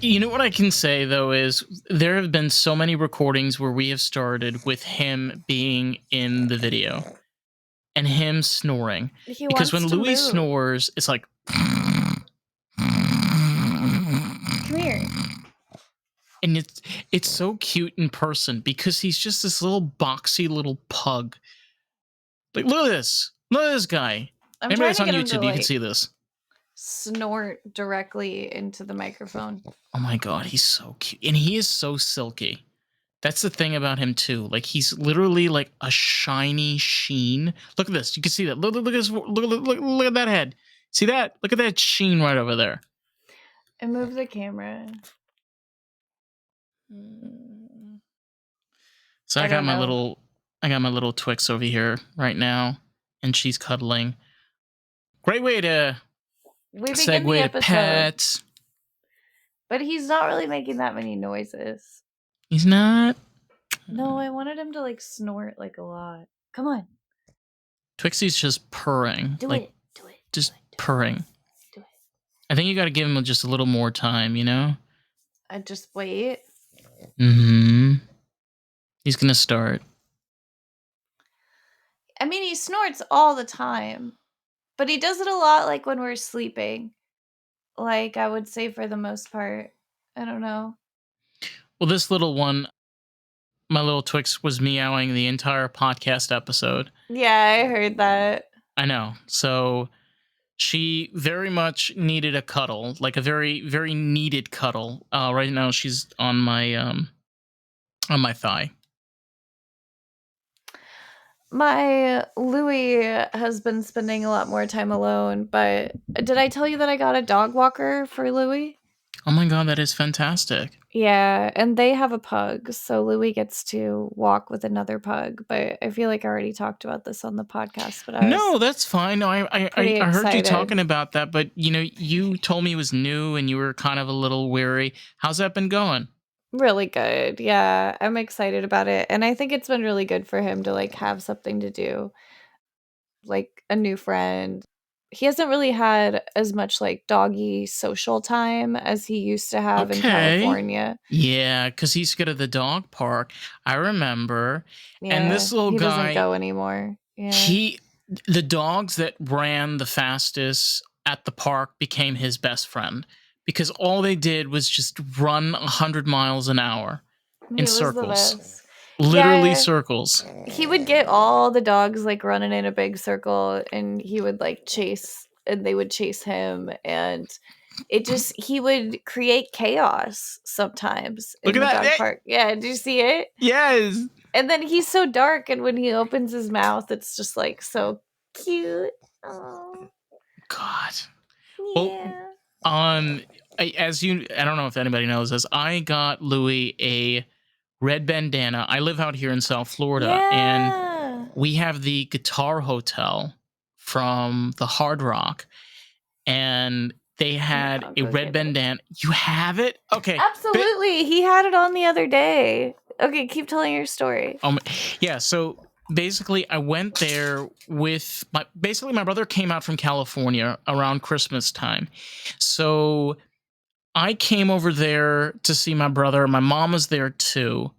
You know what I can say, though, is there have been so many recordings where we have started with him being in the video and him snoring. He Because when wants to Louis move. snores, it's like... Come here. And it's so cute in person because he's just this little boxy little pug. Like, look at this. Look at this guy. Maybe that's on YouTube. You can see this. Snort directly into the microphone. Oh my god, he's so cute. And he is so silky. That's the thing about him too. Like, he's literally like a shiny sheen. Look at this. You can see that. Look at this. Look at that head. See that? Look at that sheen right over there. And move the camera. So I got my little Twix over here right now, and she's cuddling. Great way to segue to pets. But he's not really making that many noises. He's not? No, I wanted him to like snort like a lot. Come on. Twixie's just purring. Do it. Just purring. Do it. I think you got to give him just a little more time, you know? I just wait. Mm-hmm. He's going to start. I mean, he snorts all the time. But he does it a lot like when we're sleeping. Like, I would say for the most part. I don't know. Well, this little one, my little Twix, was meowing the entire podcast episode. Yeah, I heard that. I know. So she very much needed a cuddle, like a very, very needed cuddle. Right now, she's on my thigh. My Louis has been spending a lot more time alone, but did I tell you that I got a dog walker for Louis? Oh my god, that is fantastic. Yeah, and they have a pug, so Louis gets to walk with another pug, but I feel like I already talked about this on the podcast, but No, that's fine. No, I heard you talking about that, but you know, you told me it was new and you were kind of a little weary. How's that been going? Really good. Yeah, I'm excited about it. And I think it's been really good for him to like have something to do, like a new friend. He hasn't really had as much like doggy social time as he used to have in California. Yeah, because he's good at the dog park. I remember. Yeah, and this little guy doesn't go anymore. Yeah. The dogs that ran the fastest at the park became his best friend. Because all they did was just run 100 miles an hour in circles. Literally circles. He would get all the dogs like running in a big circle and he would like chase and they would chase him and he would create chaos sometimes in the dog park. Yeah, did you see it? Yes. And then he's so dark and when he opens his mouth it's just like so cute. Oh. God. Yeah. Well, I don't know if anybody knows this, I got Louis a red bandana. I live out here in South Florida, and we have the Guitar Hotel from the Hard Rock, and they had a red bandana. You have it? Okay. Absolutely. He had it on the other day. Okay, keep telling your story. Yeah, so basically I went there with my brother came out from California around Christmas time. So I came over there to see my brother. My mom was there too.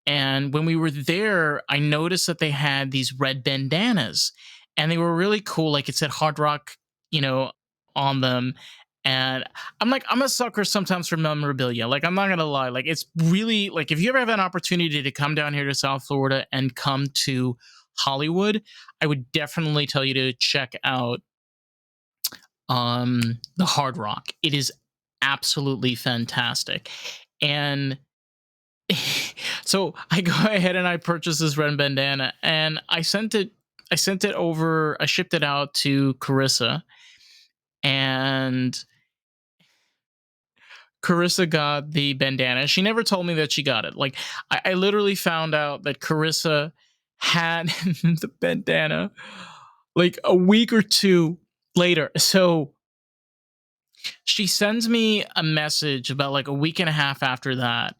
And when we were there, I noticed that they had these red bandanas and they were really cool. Like it said Hard Rock, on them. And I'm a sucker sometimes for memorabilia. Like, I'm not going to lie. Like, it's really like, if you ever have an opportunity to come down here to South Florida and come to Hollywood, I would definitely tell you to check out the Hard Rock. It is absolutely fantastic. And so I go ahead and I purchased this red bandana and I shipped it out to Carissa, and Carissa got the bandana. She never told me that she got it. Like, I literally found out that Carissa had the bandana like a week or two later. So she sends me a message about like a week and a half after that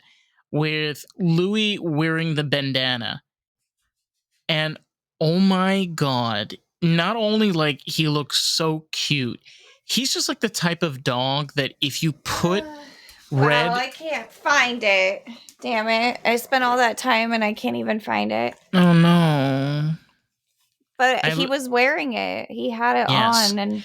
with Louis wearing the bandana. And oh my God, not only like he looks so cute, he's just like the type of dog that if you put Wow, red. I can't find it. Damn it. I spent all that time and I can't even find it. Oh no. But he was wearing it. He had it Yes. on, and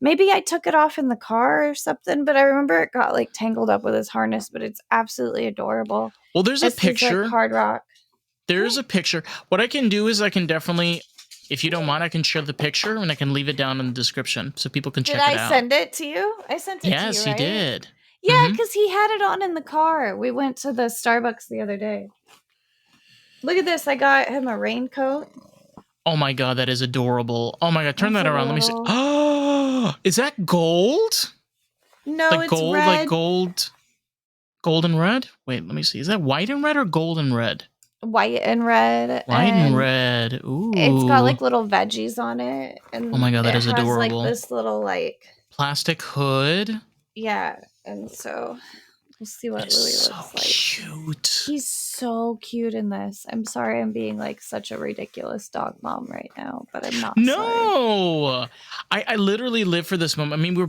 maybe I took it off in the car or something, but I remember it got like tangled up with his harness, but it's absolutely adorable. Well, there's a It says like picture. hard rock. There's a picture. What I can do is I can definitely, if you don't mind, I can share the picture and I can leave it down in the description so people can check it out. Did I send it to you? I sent it to you, right? Yes, you did. Yeah, because he had it on in the car. We went to the Starbucks the other day. Look at this. I got him a raincoat. Oh my god, that is adorable. Oh my god, turn That's that around. Let me see. Oh, is that gold? No, Like it's gold, red. like gold and red? Wait, let me see. Is that white and red or gold and red? White and red. White and red. Ooh. It's got like little veggies on it. And oh my god, that is it has adorable. like this little like plastic hood. Yeah, and so we'll see what Louis so looks like. Cute. He's so cute in this. I'm sorry I'm being like such a ridiculous dog mom right now, but I'm not No. I literally live for this moment. I mean, we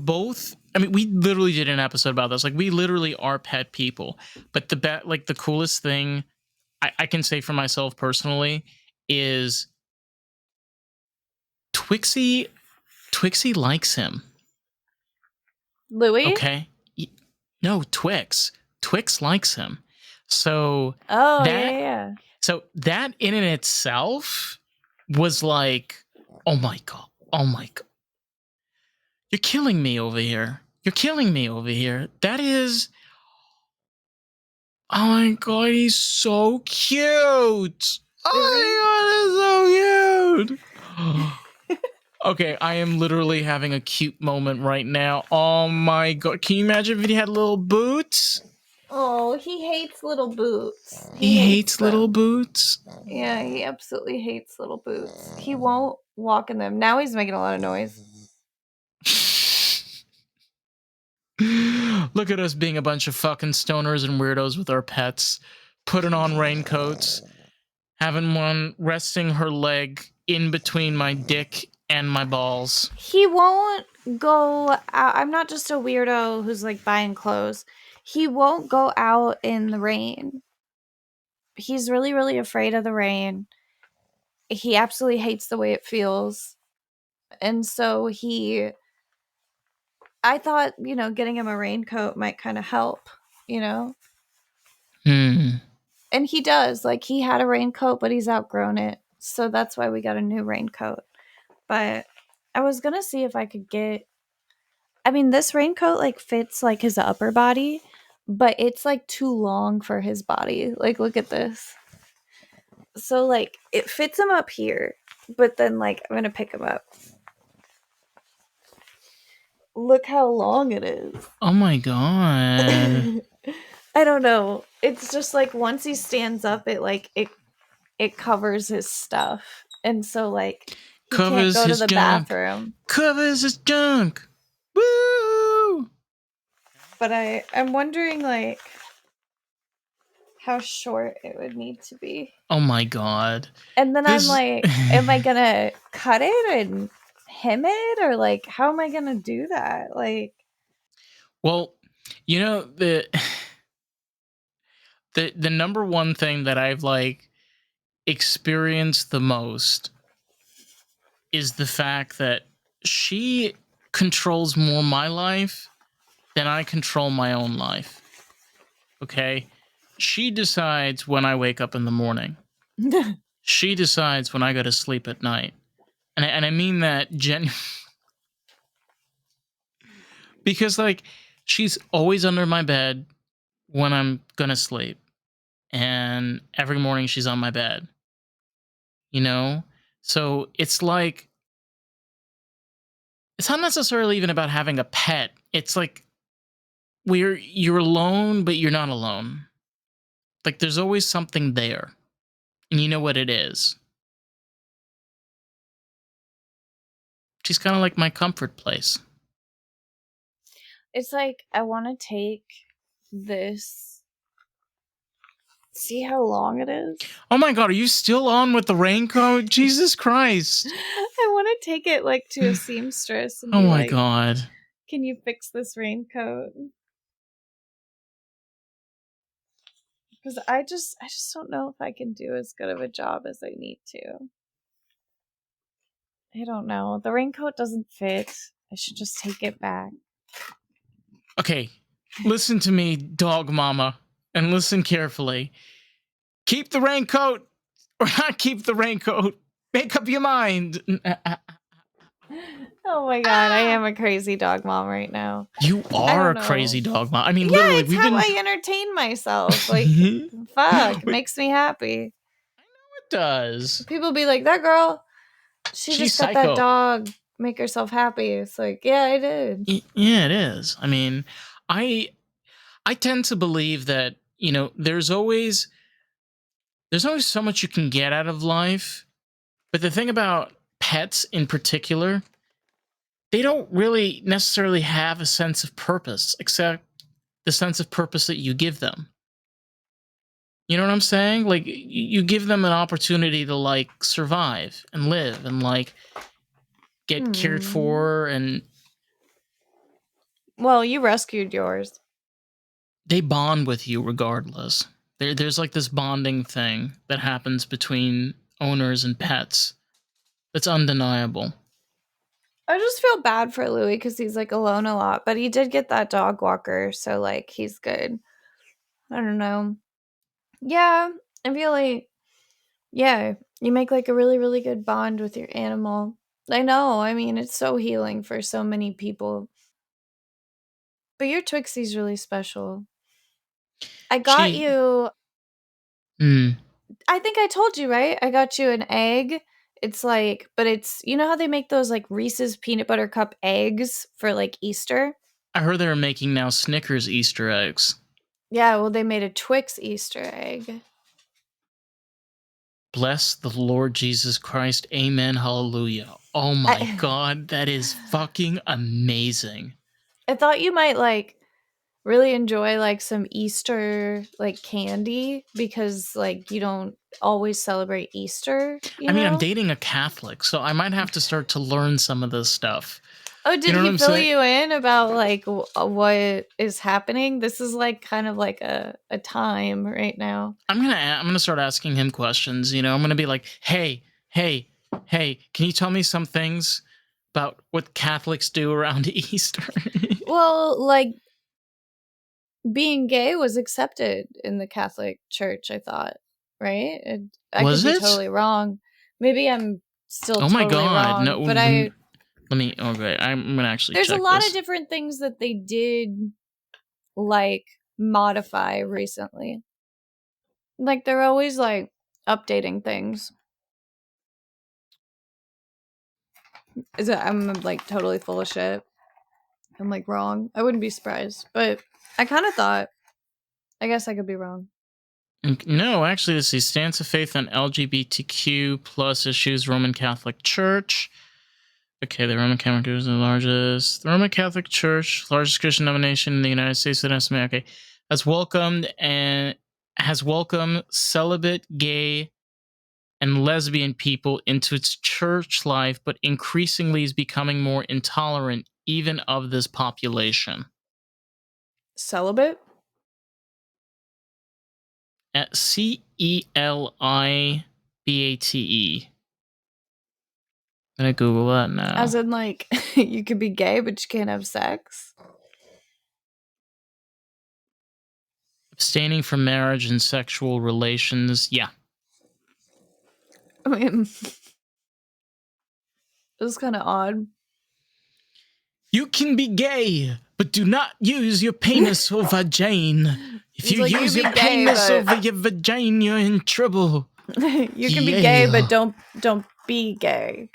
literally did an episode about this. Like, we literally are pet people. But the coolest thing I can say for myself personally is Twixie likes him. Louis? Okay. No, Twix likes him. So yeah. So that in and itself was like, oh my god. You're killing me over here. That is, oh my god, he's so cute. Oh my god, it's so cute. Okay, I am literally having a cute moment right now. Oh my god, can you imagine if he had little boots? Oh, he hates little boots. He hates little boots. Yeah, he absolutely hates little boots. He won't walk in them. Now he's making a lot of noise. Look at us being a bunch of fucking stoners and weirdos with our pets, putting on raincoats, having one resting her leg in between my dick and my balls. He won't go out. I'm not just a weirdo who's like buying clothes. He won't go out in the rain. He's really, really afraid of the rain. He absolutely hates the way it feels. And so I thought, getting him a raincoat might kind of help, And he does. Like, he had a raincoat, but he's outgrown it. So that's why we got a new raincoat. But I was going to see if I could get, this raincoat like fits like his upper body, but it's like too long for his body. Like, look at this. So like it fits him up here, but then like I'm going to pick him up. Look how long it is. Oh my god. I don't know. It's just like once he stands up, it covers his stuff. And so like he can't go to the bathroom. Covers his junk. Woo! But I'm wondering like how short it would need to be. Oh my god. And then I'm like, am I going to cut it and hem it, or like how am I going to do that? Like, well, the number one thing that I've like experienced the most is the fact that she controls more my life than I control my own life. Okay? She decides when I wake up in the morning. She decides when I go to sleep at night. And I mean that because like she's always under my bed when I'm gonna sleep. And every morning she's on my bed. So it's like, it's not necessarily even about having a pet. It's like you're alone, but you're not alone. Like there's always something there. And you know what it is. She's kind of like my comfort place. It's like I want to take this. See how long it is? Oh my god, are you still on with the raincoat? Jesus Christ. I want to take it like to a seamstress and oh be my like, god. can you fix this raincoat? Because I just don't know if I can do as good of a job as I need to. I don't know. The raincoat doesn't fit. I should just take it back. Okay, listen to me, dog mama, and listen carefully. Keep the raincoat or not keep the raincoat. Make up your mind. Oh my god, I am a crazy dog mom right now. You I are don't a crazy know. dog mom. I mean, Yeah, literally, it's we've how been. I entertain myself. Like, fuck, Wait, makes me happy. it does. People be like, that girl, she She's just got that psycho. dog, make herself happy. It's like, yeah, I did. Yeah, it is. I mean, I tend to believe that, there's always so much you can get out of life. But the thing about pets in particular, they don't really necessarily have a sense of purpose, except the sense of purpose that you give them. You know what I'm saying? Like, you give them an opportunity to, like, survive and live and, like, get cared for, and Well, you rescued yours. they bond with you regardless. There's like this bonding thing that happens between owners and pets that's undeniable. I just feel bad for Louis because he's like alone a lot, but he did get that dog walker, so like he's good. I don't know. Yeah, I feel like, yeah, you make like a really, really good bond with your animal. I know. I mean, it's so healing for so many people. But your Twixie's really special. I got She, you, mm, I think I told you, right? I got you an egg. It's like, but it's, you know how they make those like Reese's peanut butter cup eggs for like Easter? I heard they're making now Snickers Easter eggs. Yeah, well, they made a Twix Easter egg. Bless the Lord Jesus Christ. Amen. Hallelujah. Oh my I, God, that is fucking amazing. I thought you might like really enjoy like some Easter like candy because like you don't always celebrate Easter, I you mean, I'm know? dating a Catholic, so I might have to start to learn some of this stuff. Oh, You did know what he I'm fill saying? you in about like what is happening? This is like kind of like a time right now. I'm gonna start asking him questions. I'm gonna be like, hey, hey, can you tell me some things about what Catholics do around Easter? Well, like being gay was accepted in the Catholic Church, I thought, right? I could Was be it? totally wrong. Maybe I'm still Oh my totally God! wrong, No, but I let me. Okay, I'm gonna actually there's a check lot of this. different things that they did like modify recently. Like they're always like updating things. Is it I'm like totally full of shit. I'm like wrong. I wouldn't be surprised, but I kind of thought I guess I could be wrong. No, actually, this is stance of faith on LGBTQ plus issues. Roman Catholic Church. Okay, the Roman Catholic Church is the largest. The Roman Catholic Church, largest Christian denomination in the United States, okay, has welcomed celibate, gay, and lesbian people into its church life, but increasingly is becoming more intolerant even of this population. Celibate? At CELIBATE. I'm gonna Google that As now. in like you could be gay but you can't have sex? Abstaining from marriage and sexual relations. Yeah. I mean, it's kind of odd. You can be gay, but do not use your penis or vagina. If It's you like you use can your be gay, penis but over your vagina, you're in trouble. you can be gay, but Yeah. don't be gay.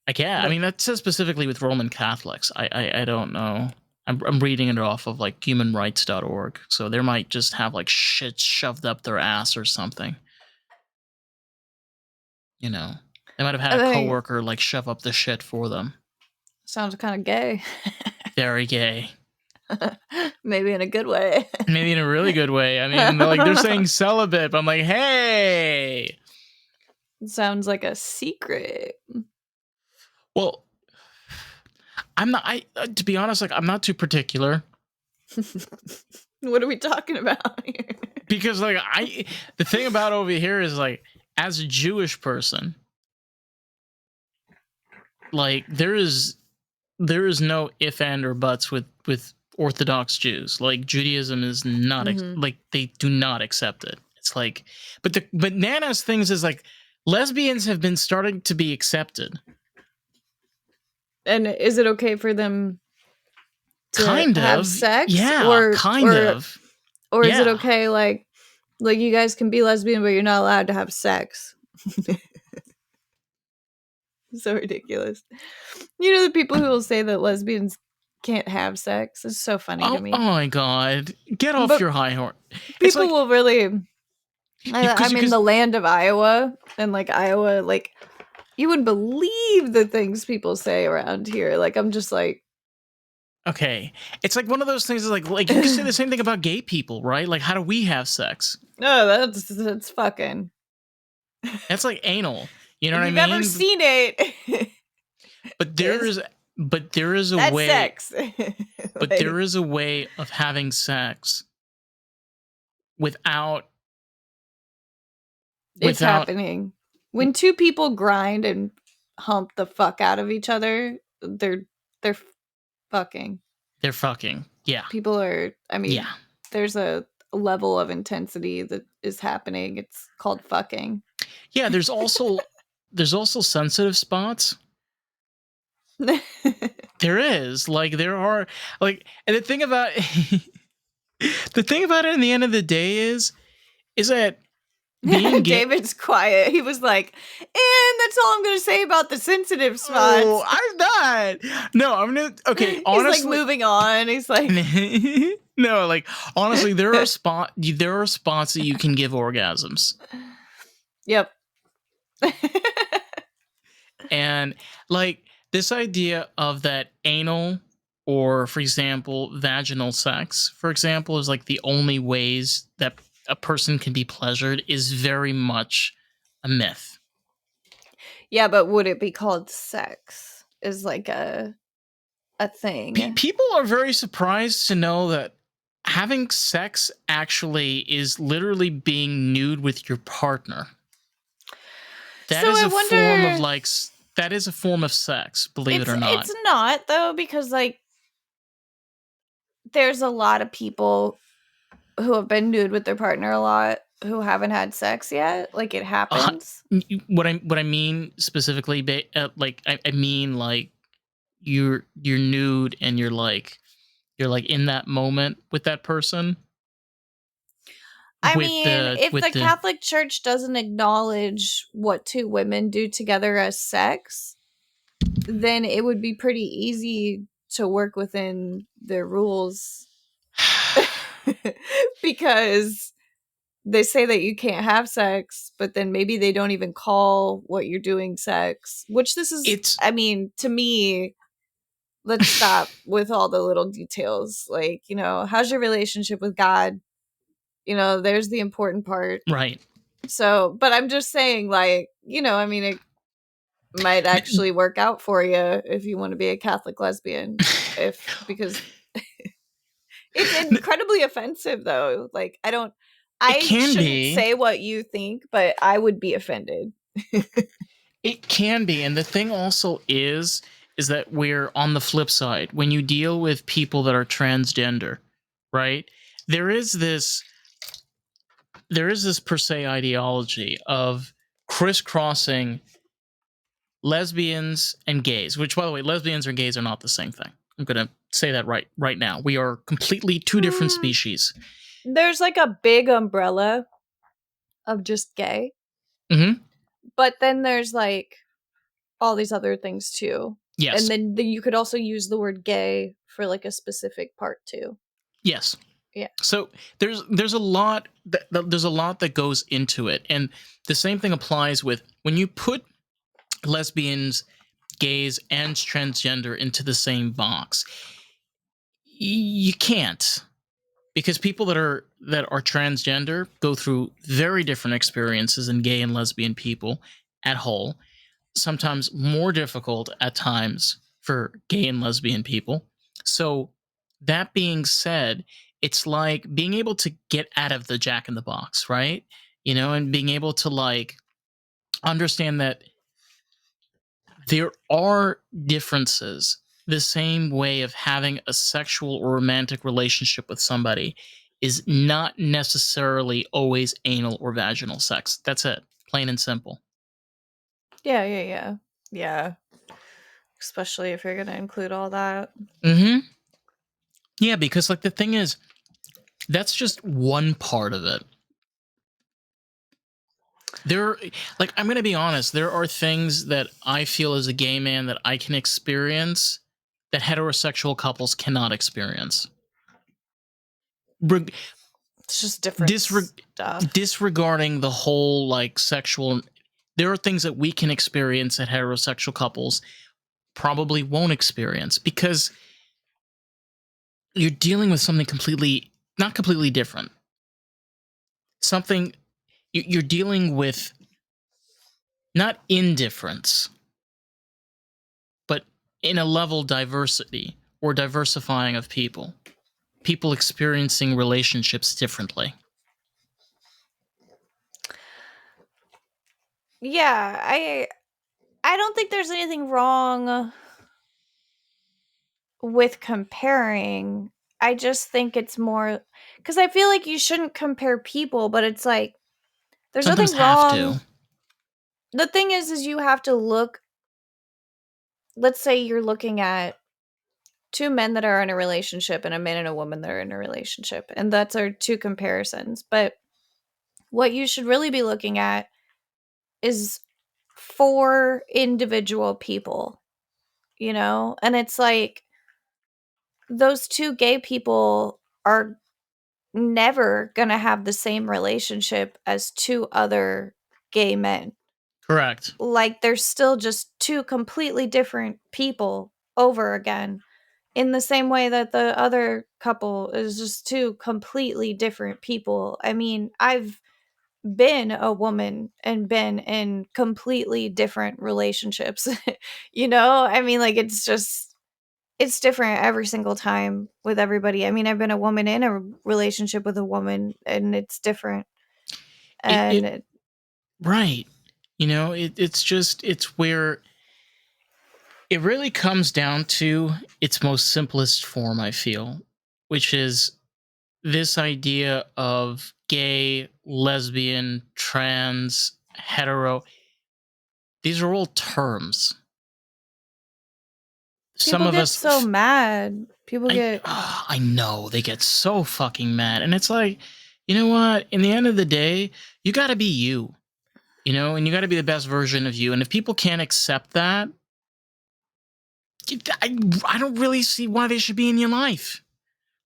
I Like, mean, that says specifically with Roman Catholics. I don't know. I'm reading it off of like humanrights.org. So they might just have like shit shoved up their ass or something. You know, they might have had I a think coworker like shove up the shit for them. sounds kind of gay. Very gay. Maybe in a good way. Maybe in a really good way. I mean, they're saying celibate, but I'm like, hey. Sounds like a secret. Well, I'm not. To be honest, like I'm not too particular. What are we talking about here? Because like the thing about over here is like, as a Jewish person, like there is no if and or buts with Orthodox Jews. Like Judaism is not like they do not accept it. It's like, but Nana's things is like lesbians have been starting to be accepted. And is it okay for them to Kind have of, sex? yeah, Or is it yeah. okay like you guys can be lesbian but you're not allowed to have sex? So ridiculous. You know the people who will say that lesbians can't have sex? It's so funny to Oh, me. oh my god, get off But your high horse. It's people like, will really. I'm in because the land of Iowa, and like Iowa, like you wouldn't believe the things people say around here. Like I'm just like, okay, it's like one of those things. Is like you can say the same thing about gay people, right? Like, how do we have sex? no, that's fucking. That's like anal. You know If what I you've ever mean? seen it, But there is a that's way. sex. But Like, there is a way of having sex without it's happening. When two people grind and hump the fuck out of each other, they're fucking. They're fucking. Yeah. People are, I mean, Yeah. there's a level of intensity that is happening. It's called fucking. Yeah, there's also sensitive spots. There is. Like there are like, and the thing about it in the end of the day is that being gay. David's quiet. He was like, and that's all I'm going to say about the sensitive spots. Oh, I'm not. No, I'm gonna. Okay, honestly, he's like moving on. He's like, no, like honestly, there are spots that you can give orgasms. Yep. And like this idea of that anal or, for example, vaginal sex, for example, is like the only ways that a person can be pleasured is very much a myth. Yeah, but would it be called sex? Is like a thing. People are very surprised to know that having sex actually is literally being nude with your partner. That is a form of like, that is a form of sex, believe it or not. It's not though, because like there's a lot of people who have been nude with their partner a lot who haven't had sex yet. Like it happens. What I mean specifically, like I mean like you're nude and you're like in that moment with that person. I mean, if the Catholic Church doesn't acknowledge what two women do together as sex, then it would be pretty easy to work within their rules. Because they say that you can't have sex, but then maybe they don't even call what you're doing sex, which I mean, to me, let's stop with all the little details. Like, you know, how's your relationship with God? You know, there's the important part. Right. So, but I'm just saying, like, you know, I mean, it might actually work out for you if you want to be a Catholic lesbian. Because it's incredibly offensive, though. Like, I shouldn't say what you think, but I would be offended. It can be. And the thing also is that we're on the flip side. When you deal with people that are transgender, right? There is this per se ideology of crisscrossing lesbians and gays, which, by the way, lesbians and gays are not the same thing. I'm going to say that right now. We are completely two different species. There's like a big umbrella of just gay. Mm-hmm. But then there's like all these other things too. Yes. And then you could also use the word gay for like a specific part too. Yes. Yeah. So there's a lot that goes into it, and the same thing applies with when you put lesbians, gays, and transgender into the same box. You can't, because people that are transgender go through very different experiences than gay and lesbian people at whole. Sometimes more difficult at times for gay and lesbian people. So that being said, It's like being able to get out of the jack in the box, right? And being able to like understand that there are differences. The same way of having a sexual or romantic relationship with somebody is not necessarily always anal or vaginal sex. That's it, plain and simple. Yeah, yeah, yeah. Yeah. Especially if you're gonna include all that. Mm-hmm. Yeah, because like the thing is, that's just one part of it. There, like, I'm gonna be honest. There are things that I feel as a gay man that I can experience that heterosexual couples cannot experience. Reg- It's just different disreg- stuff. Disregarding the whole like sexual, there are things that we can experience that heterosexual couples probably won't experience because you're dealing with something completely, not completely different. Something you're dealing with, not indifference, but in a level diversity or diversifying of people experiencing relationships differently. Yeah, I don't think there's anything wrong with comparing. I just think it's more cuz I feel like you shouldn't compare people, but it's like there's Sometimes nothing have wrong. to. The thing is you have to look, let's say you're looking at two men that are in a relationship and a man and a woman that are in a relationship, and that's our two comparisons. But what you should really be looking at is four individual people, you know? And it's like those two gay people are never going to have the same relationship as two other gay men. Correct. Like they're still just two completely different people over again, in the same way that the other couple is just two completely different people. I mean, I've been a woman and been in completely different relationships. You know? I mean, like it's different every single time with everybody. I mean, I've been a woman in a relationship with a woman and it's different. It And right. It's just it's where it really comes down to its most simplest form, I feel, which is this idea of gay, lesbian, trans, hetero. These are all terms. Some people of get us, so mad. People get I know they get so fucking mad, and it's like, you know what? In the end of the day, you got to be you, and you got to be the best version of you. And if people can't accept that, I don't really see why they should be in your life.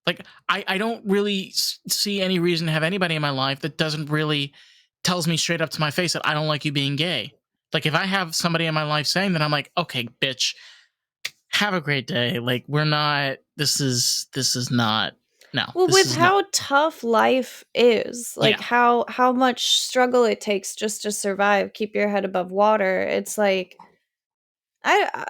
Like, I don't really see any reason to have anybody in my life that doesn't really tells me straight up to my face that I don't like you being gay. Like, if I have somebody in my life saying that, I'm like, okay, bitch, have a great day. Like, we're not. This is not. No, well, this with is not. how tough life is, like Yeah, how much struggle it takes just to survive, keep your head above water. It's like I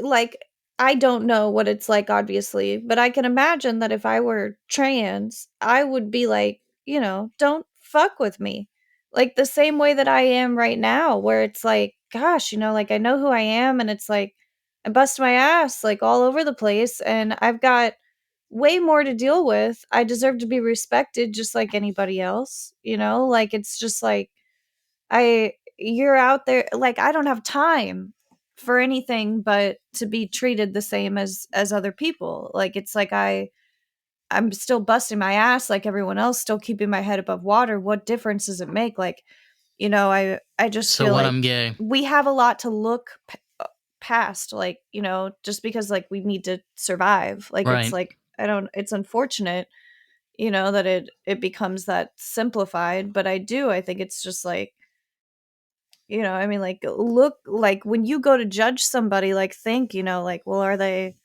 like I don't know what it's like obviously, but I can imagine that if I were trans, I would be like, don't fuck with me. Like the same way that I am right now where it's like, gosh, like I know who I am and it's like I bust my ass like all over the place and I've got way more to deal with. I deserve to be respected just like anybody else, Like it's just like you're out there like I don't have time for anything but to be treated the same as other people. Like it's like I'm still busting my ass like everyone else, still keeping my head above water. What difference does it make? Like, I just so feel what? like I'm gay. we have a lot to look past, like, just because like we need to survive. Like it's Right. like I don't it's unfortunate, that it becomes that simplified, but I think it's just like I mean, like, look, like, when you go to judge somebody, like, think, like, well, are they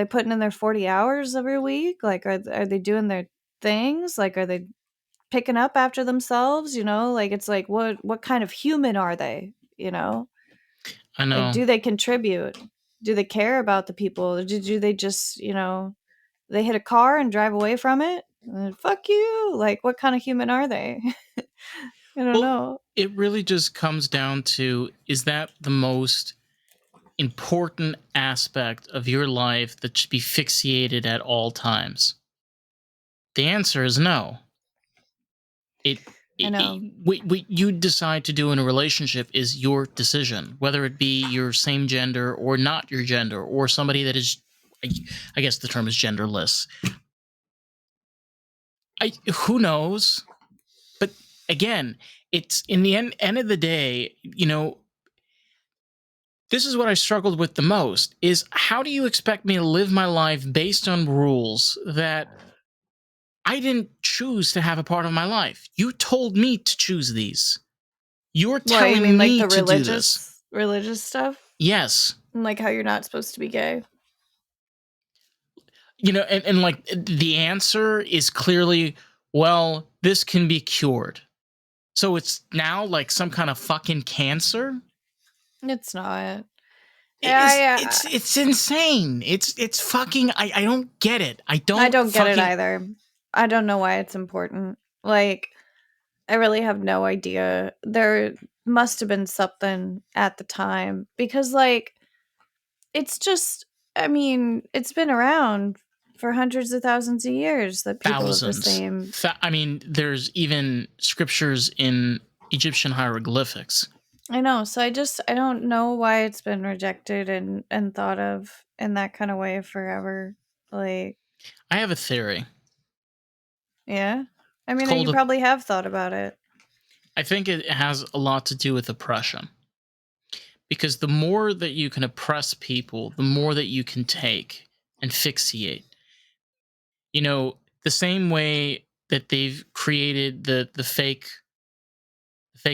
putting in their 40 hours every week? Like, are they doing their things? Like, are they picking up after themselves? Like, it's like, what kind of human are they? I Like, know. do they contribute? Do they care about the people? Do they just, they hit a car and drive away from it. Fuck you. Like, what kind of human are they? I don't Well, know. it really just comes down to, is that the most important aspect of your life that should be fixated at all times? The answer is no. It, I know. what you decide to do in a relationship is your decision, whether it be your same gender or not your gender, or somebody that is, I guess the term is genderless. Who knows? But again, it's in the end of the day, this is what I struggled with the most, is how do you expect me to live my life based on rules that I didn't choose to have a part of my life? You told me to choose these. You're What, you mean telling like me the to do this. religious stuff? Yes. And like how you're not supposed to be gay? And like the answer is clearly, well, this can be cured. So it's now like some kind of fucking cancer? It's not. It is, Yeah, it's insane. It's fucking, I don't get it. I I don't don't get it fucking either. I don't know why it's important. Like, I really have no idea. There must have been something at the time because, like, it's just, I mean, it's been around for hundreds of thousands of years that people of the thousands. same. I mean, there's even scriptures in Egyptian hieroglyphics. I know. So I don't know why it's been rejected and thought of in that kind of way forever. Like, I have a theory. yeah. I It's mean, you called, probably have thought about it. I think it has a lot to do with oppression. Because the more that you can oppress people, the more that you can take and fixate. The same way that they've created the fake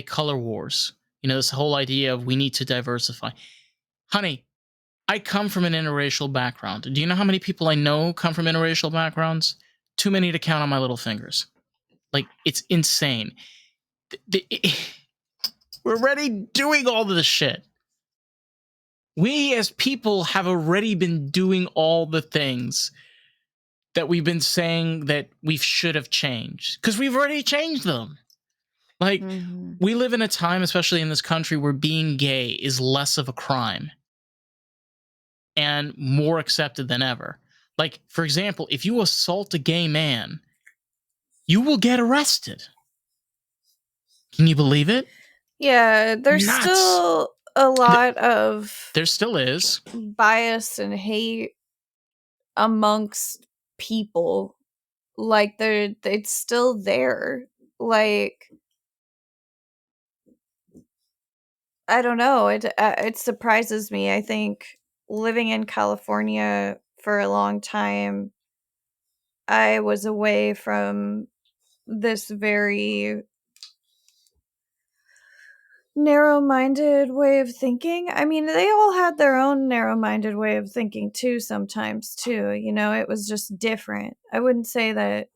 color wars. This whole idea of we need to diversify. Honey, I come from an interracial background. Do you know how many people I know come from interracial backgrounds? Too many to count on my little fingers. Like, it's insane. We're already doing all of this shit. We as people have already been doing all the things that we've been saying that we should have changed, because we've already changed them. Like, we live in a time, especially in this country, where being gay is less of a crime and more accepted than ever. Like, for example, if you assault a gay man, you will get arrested. Can you believe it? Yeah, there's Nuts. still a lot of There still is bias and hate amongst people. Like, it's still there. Like, I don't know. It surprises me. I think living in California for a long time, I was away from this very narrow-minded way of thinking. I mean, they all had their own narrow-minded way of thinking too sometimes too. It was just different. I wouldn't say that,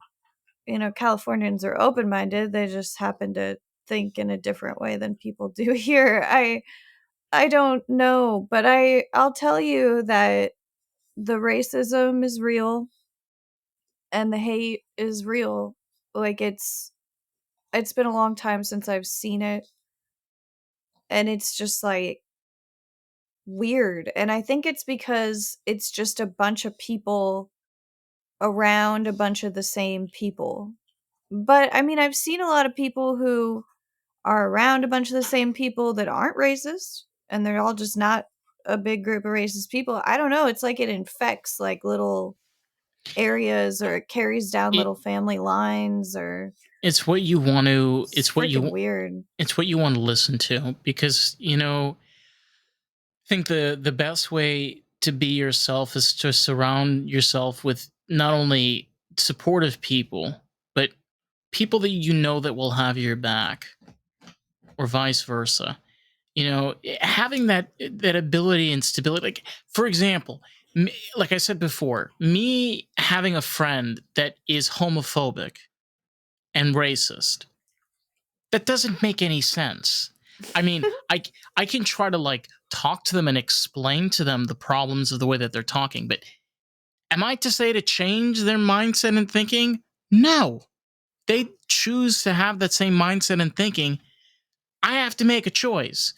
Californians are open-minded. They just happen to think in a different way than people do here. I don't know, but I'll tell you that the racism is real and the hate is real. Like, it's been a long time since I've seen it, and it's just like weird. And I think it's because it's just a bunch of people around a bunch of the same people. But I mean, I've seen a lot of people who are around a bunch of the same people that aren't racist, and they're all just not a big group of racist people. I don't know. It's like it infects like little areas, or it carries down it. little family lines, or It's what you want to. it's freaking weird. It's what you want to listen to, because I think the best way to be yourself is to surround yourself with not only supportive people, but people that that will have your back, or vice versa. Having that ability and stability. Like, for example, like I said before, me having a friend that is homophobic and racist, that doesn't make any sense. I mean, I can try to like talk to them and explain to them the problems of the way that they're talking, but Am I to say to change their mindset and thinking? No. They choose to have that same mindset and thinking. I have to make a choice.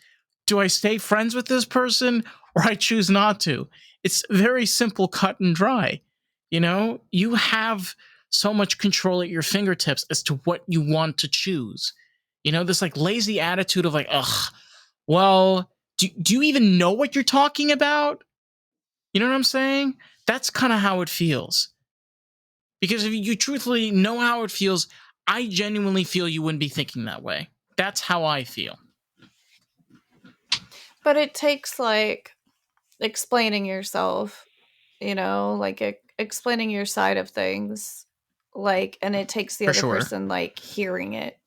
Do I stay friends with this person or I choose not to? It's very simple, cut and dry. You have so much control at your fingertips as to what you want to choose. This like lazy attitude of like, ugh, well, do you even know what you're talking about? You know what I'm saying? That's kind of how it feels. Because if you truthfully know how it feels, I genuinely feel you wouldn't be thinking that way. That's how I feel. But it takes like explaining yourself, like explaining your side of things, like, and it takes the For other sure. person like hearing it,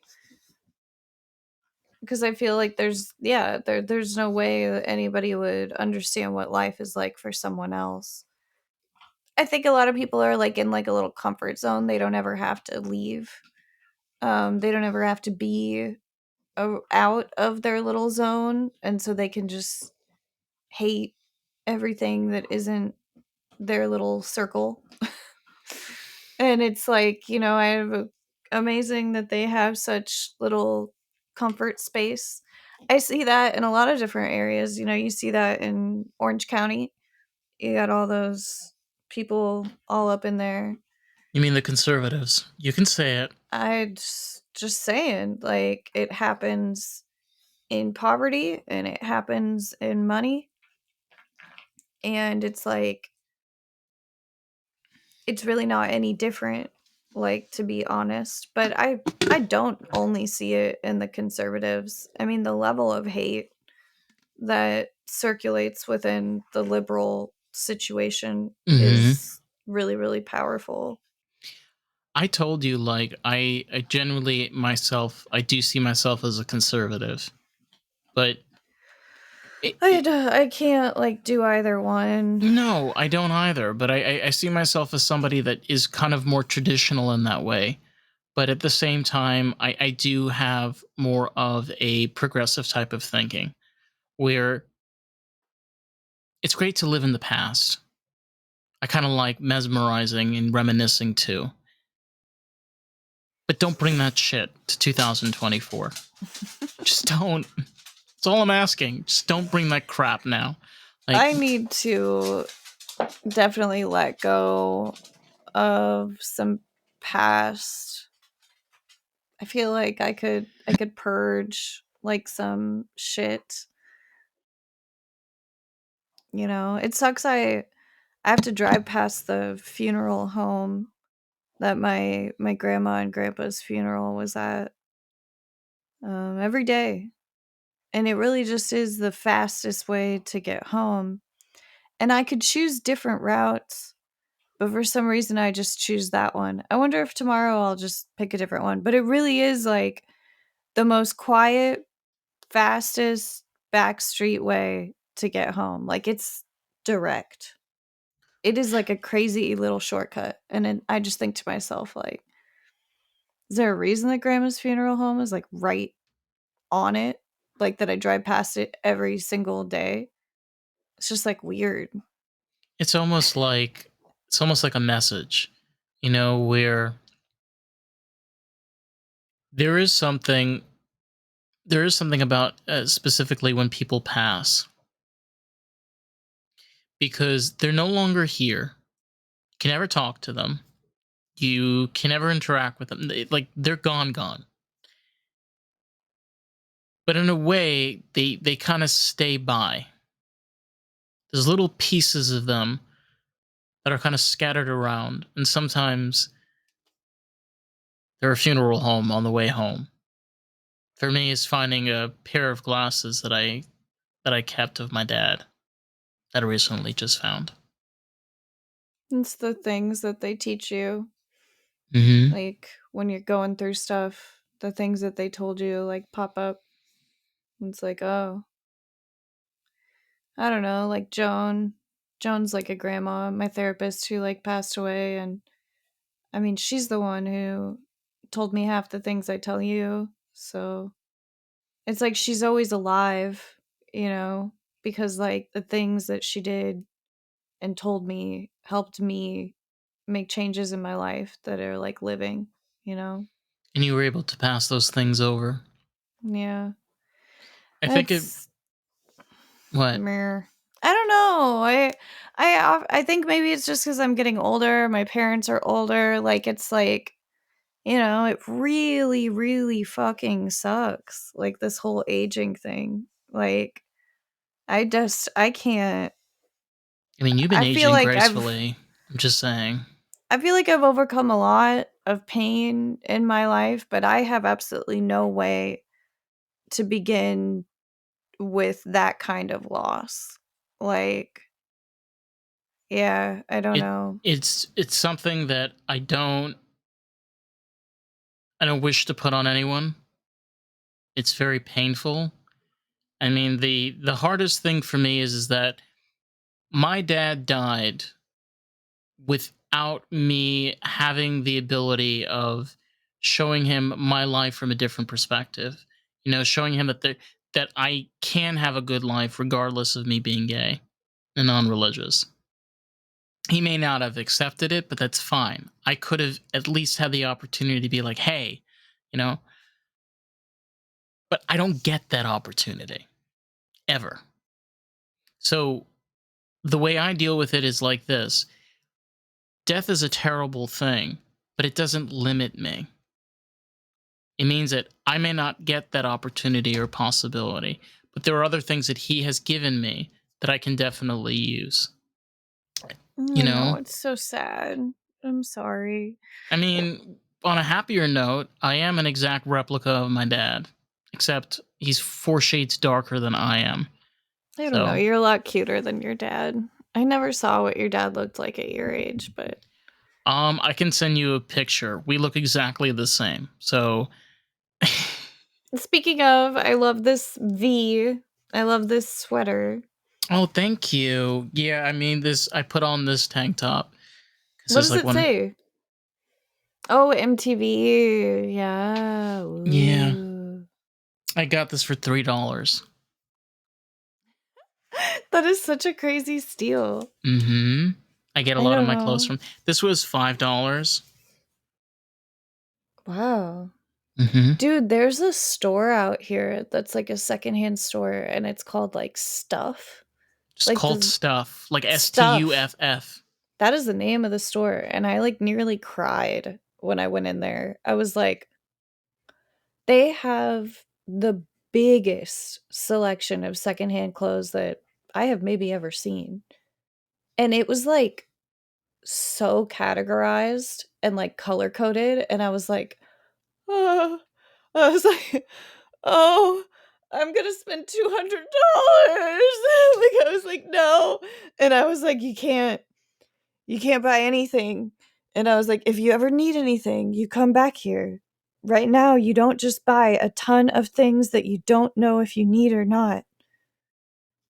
because I feel like there's no way that anybody would understand what life is like for someone else. I think a lot of people are like in like a little comfort zone. They don't ever have to leave. They don't ever have to be out of their little zone, and so they can just hate everything that isn't their little circle. And it's like, I have amazing that they have such little comfort space. I see that in a lot of different areas. You see that in Orange County. You got all those people all up in there. You mean the conservatives? You can say it. Just saying, like, it happens in poverty and it happens in money, and it's like it's really not any different, like, to be honest. But I don't only see it in the conservatives. I mean, the level of hate that circulates within the liberal situation Mm-hmm. is really, really powerful. I told you, like, I genuinely myself, I do see myself as a conservative, but it I can't like do either one. no, I don't either. But I see myself as somebody that is kind of more traditional in that way. But at the same time, I do have more of a progressive type of thinking where it's great to live in the past. I kind of like mesmerizing and reminiscing too. But don't bring that shit to 2024. Just don't. That's all I'm asking. Just don't bring that crap now. Like, I need to definitely let go of some past. I feel like I could purge like some shit. It sucks. I have to drive past the funeral home that my grandma and grandpa's funeral was at, every day, and it really just is the fastest way to get home. And I could choose different routes, but for some reason I just choose that one. I wonder if tomorrow I'll just pick a different one. But it really is like the most quiet, fastest back street way to get home. Like, it's direct. It is like a crazy little shortcut. And I just think to myself, like, is there a reason that grandma's funeral home is like right on it? Like, that I drive past it every single day? It's just like weird. it's almost like a message, where there is something there is something about specifically when people pass because they're no longer here. You can never talk to them. You can never interact with them. Like they're gone. But in a way, they kind of stay by. There's little pieces of them that are kind of scattered around, and sometimes they're a funeral home on the way home. For me, is finding a pair of glasses that I kept of my dad that I recently just found. It's the things that they teach you, Mm-hmm. like when you're going through stuff, the things that they told you like pop up. It's like, oh, I don't know, like Joan. Joan's like a grandma, my therapist who like passed away, and I mean, she's the one who told me half the things I tell you. So it's like she's always alive, you know, because like the things that she did and told me, helped me make changes in my life that are like living, you know? And you were able to pass those things over. Yeah. I think it. It's What? meh. I don't know. I think maybe it's just cuz I'm getting older, my parents are older, like it's like, you know, it really really fucking sucks. Like this whole aging thing. Like I can't. I mean, you've been I feel aging like I've gracefully. I'm just saying. I feel like I've overcome a lot of pain in my life, but I have absolutely no way to begin with that kind of loss. Like, yeah, I don't It know. it's something that I don't wish to put on anyone. It's very painful. I mean, the hardest thing for me is that my dad died without me having the ability of showing him my life from a different perspective. You know, showing him that I can have a good life regardless of me being gay and non-religious. He may not have accepted it, but that's fine. I could have at least had the opportunity to be like, "Hey, you know," but I don't get that opportunity ever. So the way I deal with it is like this: death is a terrible thing, but it doesn't limit me. It means that I may not get that opportunity or possibility, but there are other things that he has given me that I can definitely use. You I know, know, it's so sad. I'm sorry. I mean, on a happier note, I am an exact replica of my dad, except he's 4 shades darker than I am. I don't know. So, You're a lot cuter than your dad. I never saw what your dad looked like at your age, but I can send you a picture. We look exactly the same. So, speaking of, I love this V. I love this sweater. oh, thank you. Yeah, I mean, I put on this tank top because What it's does like it one. say? Oh, MTV. Yeah. Yeah, Ooh. I got this for $3. That is such a crazy steal. Mm-hmm. I get a I lot of don't my clothes know. from. This was $5. Wow. Mm-hmm. Dude, there's a store out here that's like a secondhand store and it's called like Stuff. Just Like called the stuff, like Stuff. STUFF. That is the name of the store. And I like nearly cried when I went in there. I was like, they have the biggest selection of secondhand clothes that I have maybe ever seen. And it was like so categorized and like color coded. And I was like, oh, I was like, oh, I'm gonna spend $200. Like I was like, no. And I was like, you can't buy anything. And I was like, if you ever need anything, you come back here. Right now, you don't just buy a ton of things that you don't know if you need or not.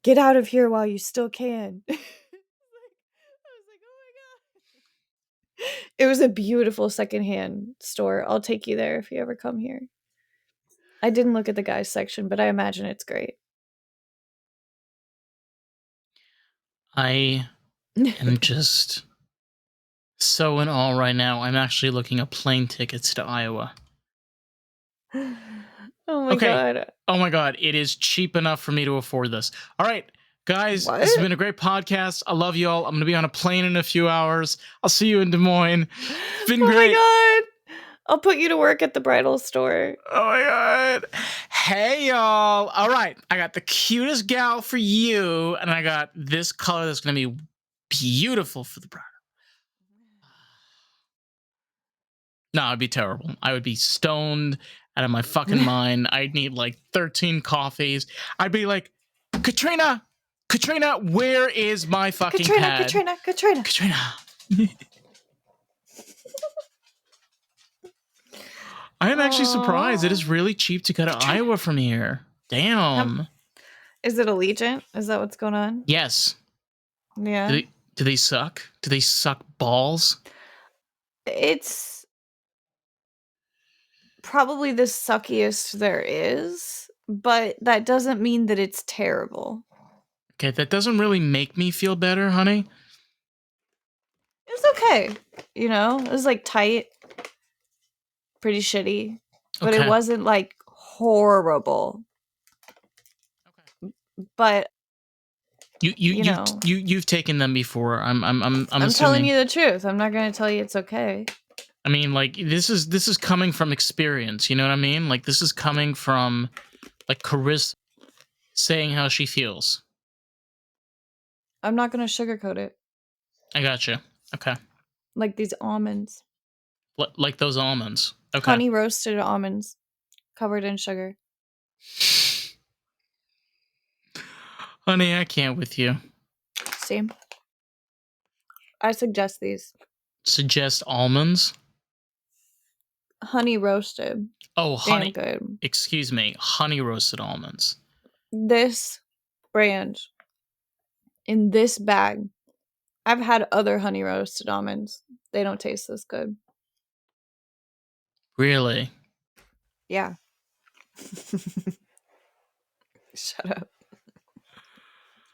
Get out of here while you still can. I was like, oh my God. It was a beautiful secondhand store. I'll take you there if you ever come here. I didn't look at the guys section, but I imagine it's great. I am just so in awe right now. I'm actually looking up plane tickets to Iowa. Oh my Okay. God. Oh my God. It is cheap enough for me to afford this. All right. Guys, this has What? been a great podcast. I love you all. I'm going to be on a plane in a few hours. I'll see you in Des Moines. It's been Oh my great. God. I'll put you to work at the bridal store. Oh my God. Hey, y'all. All right. I got the cutest gal for you, and I got this color that's going to be beautiful for the bride. No, it'd be terrible. I would be stoned out of my fucking mind. I'd need like 13 coffees. I'd be like, Katrina, Katrina, where is my fucking Katrina, pad? Katrina, Katrina. Katrina. I am actually surprised. It is really cheap to go to Katrina. Iowa from here. Damn. Is it Allegiant? Is that what's going on? Yes. Yeah. Do they suck? Do they suck balls? It's probably the suckiest there is, but that doesn't mean that it's terrible. Okay, that doesn't really make me feel better, honey. okay. You know, it was like tight, pretty shitty, but it Okay. wasn't like horrible. But you know, You've taken them before. I'm I'm telling assuming. you the truth. I'm not going to tell you it's okay. I mean, like this is coming from experience. You know what I mean? Like this is coming from like Carissa saying how she feels. I'm not going to sugarcoat it. I gotcha. Okay. Like these almonds. Like those almonds. Okay. Honey roasted almonds covered in sugar. Honey, I can't with you. See? I suggest these. Suggest almonds? Honey roasted. Oh, Damn honey. good. Excuse me. Honey roasted almonds. This brand in this bag. I've had other honey roasted almonds. They don't taste this good. Really? Yeah. Shut up.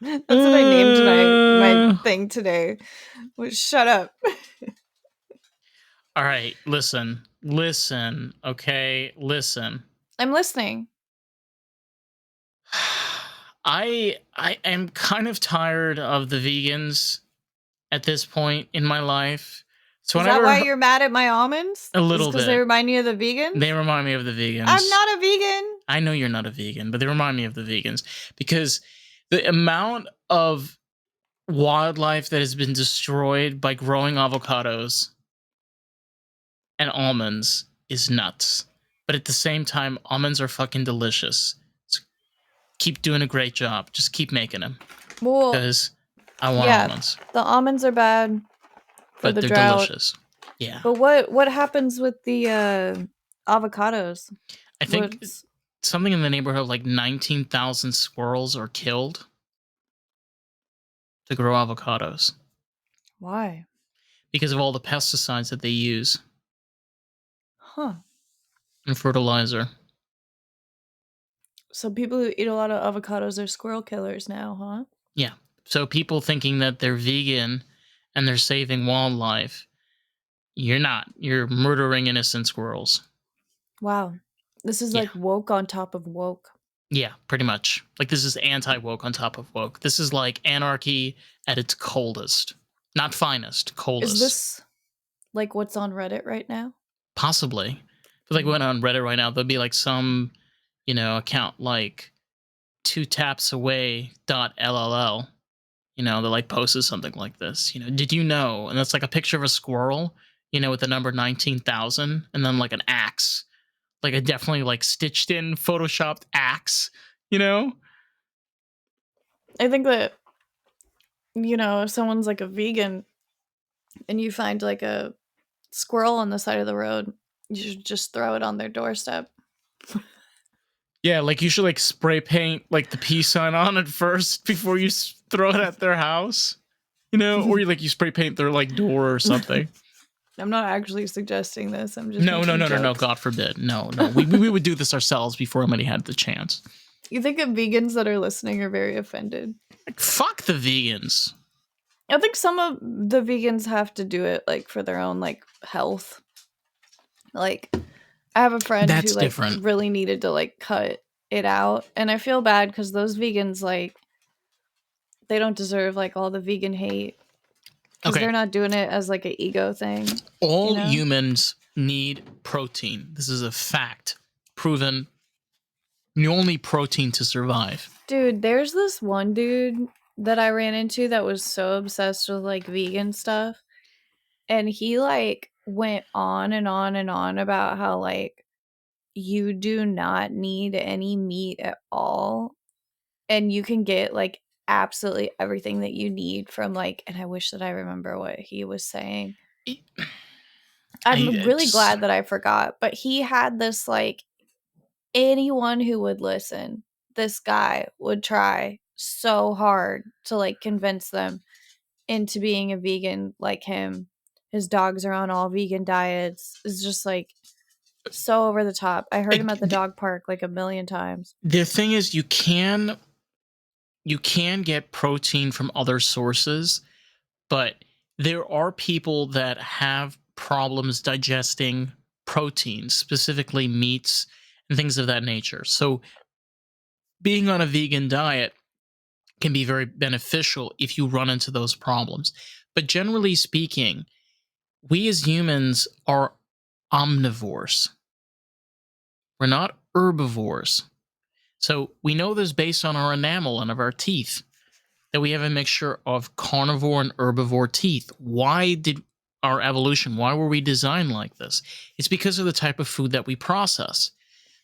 That's what I named my thing today. Was shut up. All right, listen. Listen, okay? Listen. I'm listening. I am kind of tired of the vegans at this point in my life. So Is that whenever why you're mad at my almonds? a little because bit, they remind you of the vegans? they remind me of the vegans. I'm not a vegan. I know you're not a vegan, but they remind me of the vegans because the amount of wildlife that has been destroyed by growing avocados and almonds is nuts. But at the same time, almonds are fucking delicious. So keep doing a great job. Just keep making them. Well, because I want yeah, almonds. the almonds are bad for But the they're drought. delicious. Yeah. But what happens with the avocados? I think something in the neighborhood of like 19,000 squirrels are killed to grow avocados. Why? Because of all the pesticides that they use. Huh. And fertilizer. So people who eat a lot of avocados are squirrel killers now, huh? Yeah. So people thinking that they're vegan and they're saving wildlife, you're not. You're murdering innocent squirrels. Wow. This is like woke on top of woke. Yeah, pretty much. Like this is anti-woke on top of woke. This is like anarchy at its coldest. Not finest, coldest. Is this like what's on Reddit right now? Possibly. But like going on Reddit right now, there'll be like some, account like 2tapsaway.ll, that like posted something like this. Did you know? And that's like a picture of a squirrel, with the number 19,000 and then like an axe. Like a definitely like stitched in photoshopped axe, I think that, if someone's like a vegan and you find like a squirrel on the side of the road, you should just throw it on their doorstep. Yeah, like you should like spray paint like the peace sign on it first before you throw it at their house, or you spray paint their like door or something. I'm not actually suggesting this. I'm just no. God forbid. No. We would do this ourselves before anybody had the chance. You think of vegans that are listening are very offended? Like, fuck the vegans. I think some of the vegans have to do it like for their own like health. Like I have a friend who like really needed to like cut it out, and I feel bad because those vegans like they don't deserve like all the vegan hate. Because they're not doing it as like an ego thing. All humans need protein. This is a fact. Proven. You only need protein to survive. Dude, there's this one dude that I ran into that was so obsessed with like vegan stuff. And he like went on and on and on about how like you do not need any meat at all. And you can get like absolutely everything that you need from like, and I wish that I remember what he was saying. I'm really glad that I forgot, but he had this like anyone who would listen, this guy would try so hard to like convince them into being a vegan like him. His dogs are on all vegan diets. It's just like so over the top. I heard him at the dog park like a million times. The thing is you can get protein from other sources, but there are people that have problems digesting proteins, specifically meats and things of that nature. So being on a vegan diet can be very beneficial if you run into those problems. But generally speaking, we as humans are omnivores. We're not herbivores. So we know this based on our enamel and of our teeth, that we have a mixture of carnivore and herbivore teeth. Why did our evolution, why were we designed like this? It's because of the type of food that we process.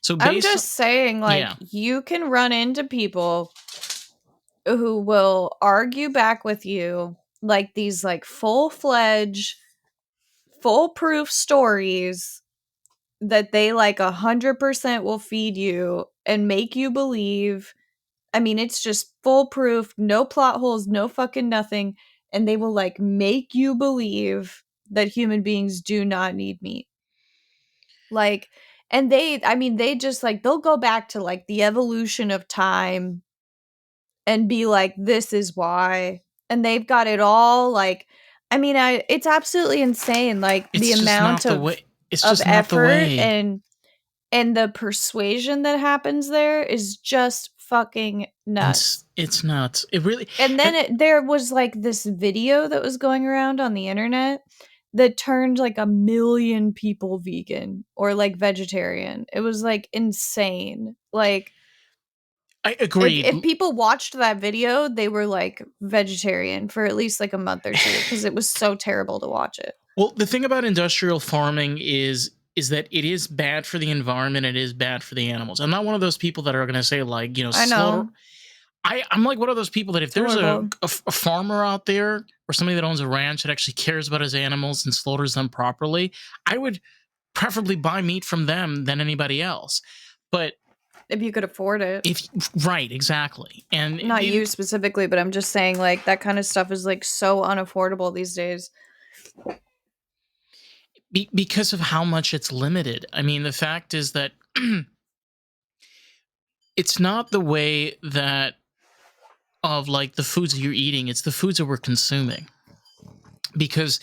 So I'm based, just saying, like, yeah, you can run into people who will argue back with you like these like full-fledged, foolproof stories that they like 100% will feed you and make you believe. I mean, it's just foolproof, no plot holes, no fucking nothing. And they will like make you believe that human beings do not need meat. Like, and I mean, they just like, they'll go back to like the evolution of time and be like, this is why. And they've got it all like, I mean, it's absolutely insane. Like the it's just amount not the way. It's of just not the effort way. and the persuasion that happens there is just fucking And nuts. it's nuts. It really. And then And there was like this video that was going around on the internet that turned like 1 million people vegan or like vegetarian. It was like insane. Like I if agreed. people watched that video, they were like vegetarian for at least like a month or two because it was so terrible to watch it. Well, the thing about industrial farming is that it is bad for the environment. It is bad for the animals. I'm not one of those people that are going to say like, I slaughter. know. I'm like one of those people that if It's there's horrible. a farmer out there or somebody that owns a ranch that actually cares about his animals and slaughters them properly, I would preferably buy meat from them than anybody else. But If you could afford it. if right, exactly, and Not you specifically, but I'm just saying like that kind of stuff is like so unaffordable these days. because of how much it's limited. I mean, the fact is that it's not the way that of like the foods that you're eating, it's the foods that we're consuming. Because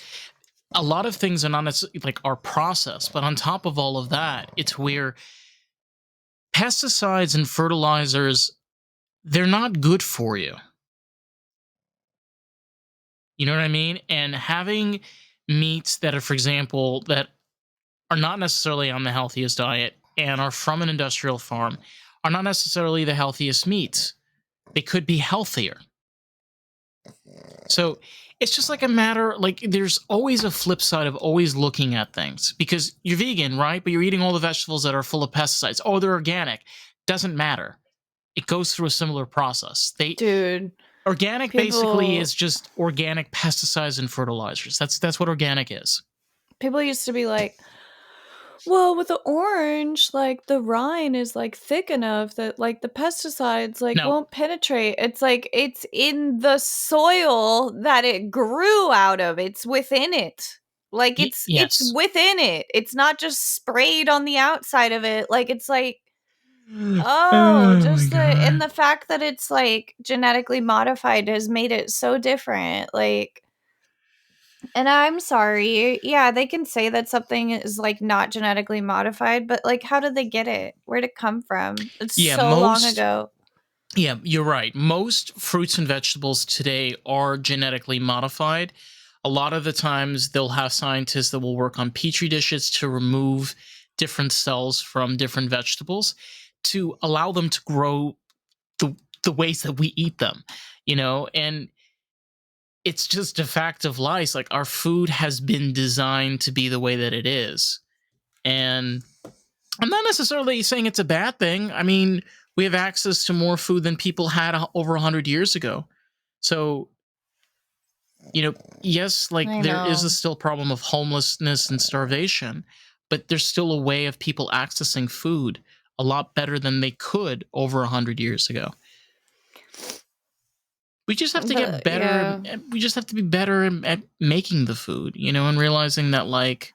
a lot of things are not necessarily like our process, but on top of all of that, it's where pesticides and fertilizers, they're not good for you. You know what I mean? And having meats that are, for example, that are not necessarily on the healthiest diet and are from an industrial farm are not necessarily the healthiest meats. They could be healthier. So it's just like a matter, like there's always a flip side of always looking at things because you're vegan, right? But you're eating all the vegetables that are full of pesticides. Oh, they're organic. Doesn't matter. It goes through a similar process. Dude, Organic basically people is just organic pesticides and fertilizers. That's what organic is. people used to be like, well, with the orange, like the rind is like thick enough that like the pesticides like No, won't penetrate. It's like it's in the soil that it grew out of. It's within it. Like it's yes. within it. It's not just sprayed on the outside of it. Like it's like oh, Oh my just god. the fact that it's like genetically modified has made it so different. Like and I'm sorry. Yeah, they can say that something is like not genetically modified, but like how did they get it? Where'd it come from? It's Yeah, so long ago. yeah, you're right. Most fruits and vegetables today are genetically modified. A lot of the times they'll have scientists that will work on petri dishes to remove different cells from different vegetables to allow them to grow the ways that we eat them, and it's just a fact of life. Like our food has been designed to be the way that it is. And I'm not necessarily saying it's a bad thing. I mean, we have access to more food than people had over 100 years ago. So, yes, like I there is a know. still problem of homelessness and starvation, but there's still a way of people accessing food a lot better than they could over 100 years ago. We just have to get But better. yeah. We just have to be better at making the food, and realizing that, like,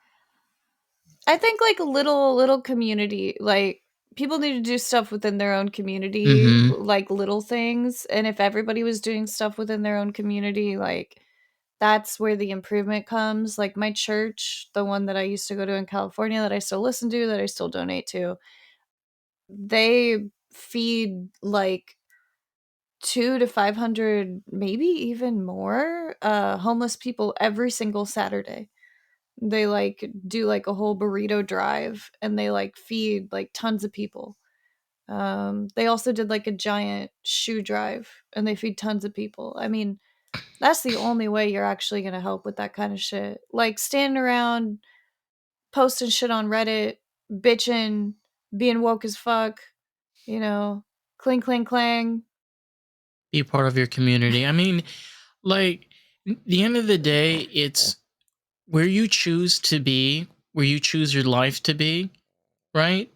I think like little community, like people need to do stuff within their own community, mm-hmm. like little things. And if everybody was doing stuff within their own community, like that's where the improvement comes. Like my church, the one that I used to go to in California that I still listen to, that I still donate to, they feed like 2 to 500, maybe even more, homeless people every single Saturday. They like do like a whole burrito drive and they like feed like tons of people. They also did like a giant shoe drive and they feed tons of people. I mean, that's the only way you're actually going to help with that kind of shit. Like standing around posting shit on Reddit, bitching, being woke as fuck, you know, cling, cling, clang. Be a part of your community. I mean, like, the end of the day, it's where you choose to be, where you choose your life to be, right?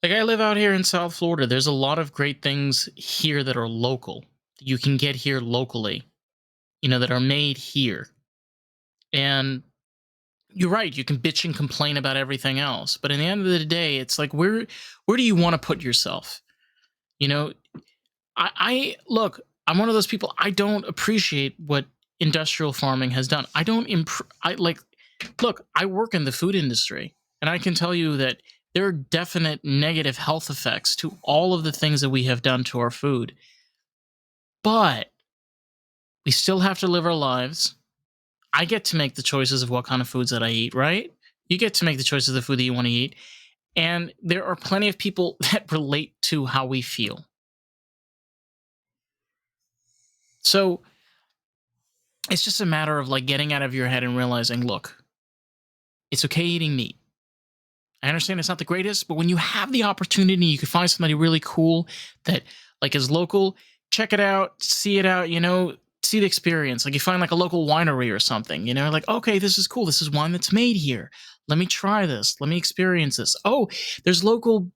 Like, I live out here in South Florida. There's a lot of great things here that are local. You can get here locally, that are made here. And you're right, you can bitch and complain about everything else. But in the end of the day, it's like, where do you want to put yourself? You know, I look, I'm one of those people. I don't appreciate what industrial farming has done. I don't I like look, I work in the food industry and I can tell you that there are definite negative health effects to all of the things that we have done to our food. But we still have to live our lives. I get to make the choices of what kind of foods that I eat, right? You get to make the choices of the food that you want to eat. And there are plenty of people that relate to how we feel. So it's just a matter of like getting out of your head and realizing, look, it's okay eating meat. I understand it's not the greatest, but when you have the opportunity, you can find somebody really cool that like is local, check it out, see it out, see the experience. Like you find like a local winery or something, like, okay, this is cool. This is wine that's made here. Let me try this. Let me experience this. Oh, there's local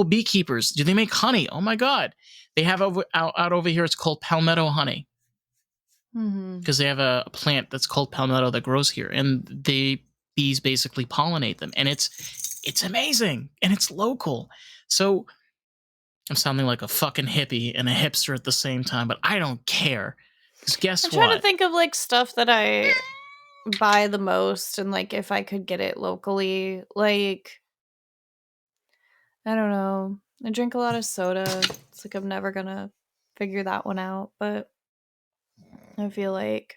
beekeepers. Do they make honey? Oh my God. They have out over here, it's called palmetto honey. Because they have a plant that's called palmetto that grows here, and the bees basically pollinate them, and it's amazing, and it's local. So I'm sounding like a fucking hippie and a hipster at the same time, but I don't care. Because guess I'm trying to what? think of like stuff that I buy the most and like if I could get it locally. Like, I don't know. I drink a lot of soda. It's like I'm never gonna figure that one out, but I feel like,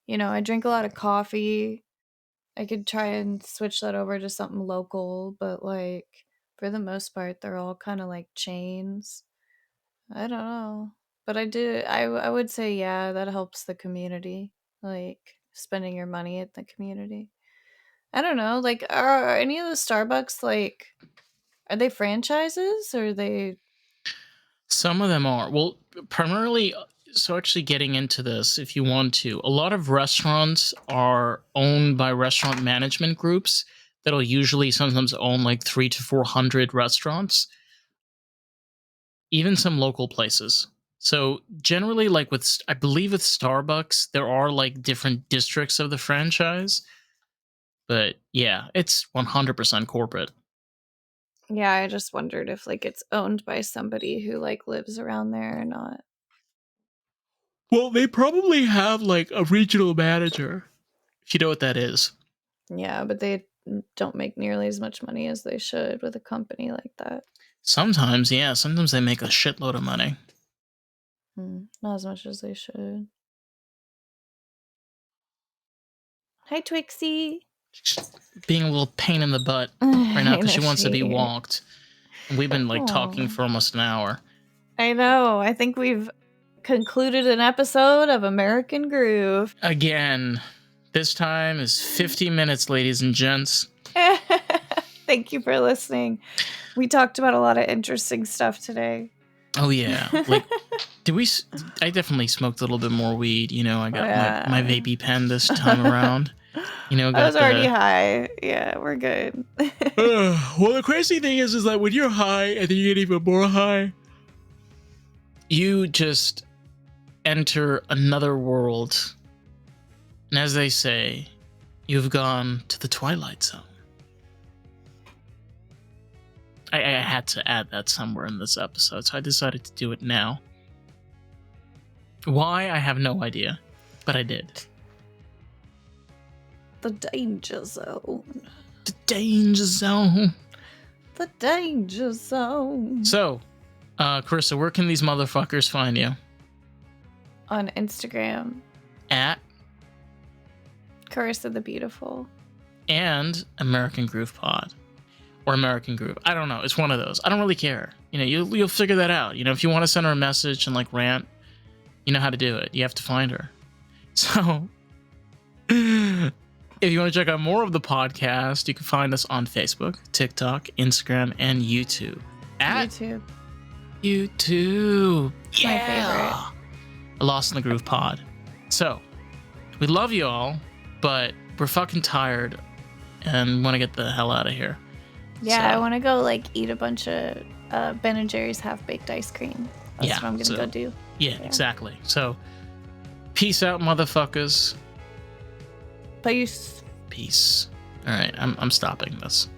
I drink a lot of coffee. I could try and switch that over to something local, but like for the most part, they're all kind of like chains. I don't know. But I would say, yeah, that helps the community, like spending your money at the community. I don't know. Like, are any of the Starbucks, like, are they franchises or are they. Some of them are. Well, primarily, so actually getting into this, if you want to, a lot of restaurants are owned by restaurant management groups that'll usually sometimes own like 300 to 400 restaurants, even some local places. So generally, like I believe with Starbucks, there are like different districts of the franchise. But yeah, it's 100% corporate. Yeah, I just wondered if like it's owned by somebody who like lives around there or not. Well, they probably have like a regional manager, if you know what that is. Yeah, but they don't make nearly as much money as they should with a company like that. Sometimes, yeah. Sometimes they make a shitload of money. Not as much as they should. Hi, Twixie. She's being a little pain in the butt right now I because know she wants to be she. walked. And we've been like talking Aw. for almost an hour. I know. I think we've concluded an episode of American Groove. Again, this time is 50 minutes, ladies and gents. Thank you for listening. We talked about a lot of interesting stuff today. Oh, yeah. Like, I definitely smoked a little bit more weed. I got my vapey pen this time around. I was already high. Yeah, we're good. Well, the crazy thing is that when you're high and then you get even more high, you just enter another world. And as they say, you've gone to the Twilight Zone. I had to add that somewhere in this episode, so I decided to do it now. Why? I have no idea. but I did. The danger zone. The danger zone. The danger zone. So, Carissa, where can these motherfuckers find you? On Instagram. At Carissa the Beautiful. and American Groove Pod. Or American Groove. I don't know. It's one of those. I don't really care. You know, you'll figure that out. You know, if you want to send her a message and like rant, you know how to do it. You have to find her. So, if you want to check out more of the podcast, you can find us on Facebook, TikTok, Instagram, and YouTube. At YouTube. Yeah. My favorite. Lost in the Groove Pod. So, we love you all, but we're fucking tired and want to get the hell out of here. Yeah, So, I want to go like eat a bunch of Ben & Jerry's half-baked ice cream. That's what I'm going to go do. Yeah, exactly. So, peace out, motherfuckers. Peace. Peace. All right, I'm stopping this.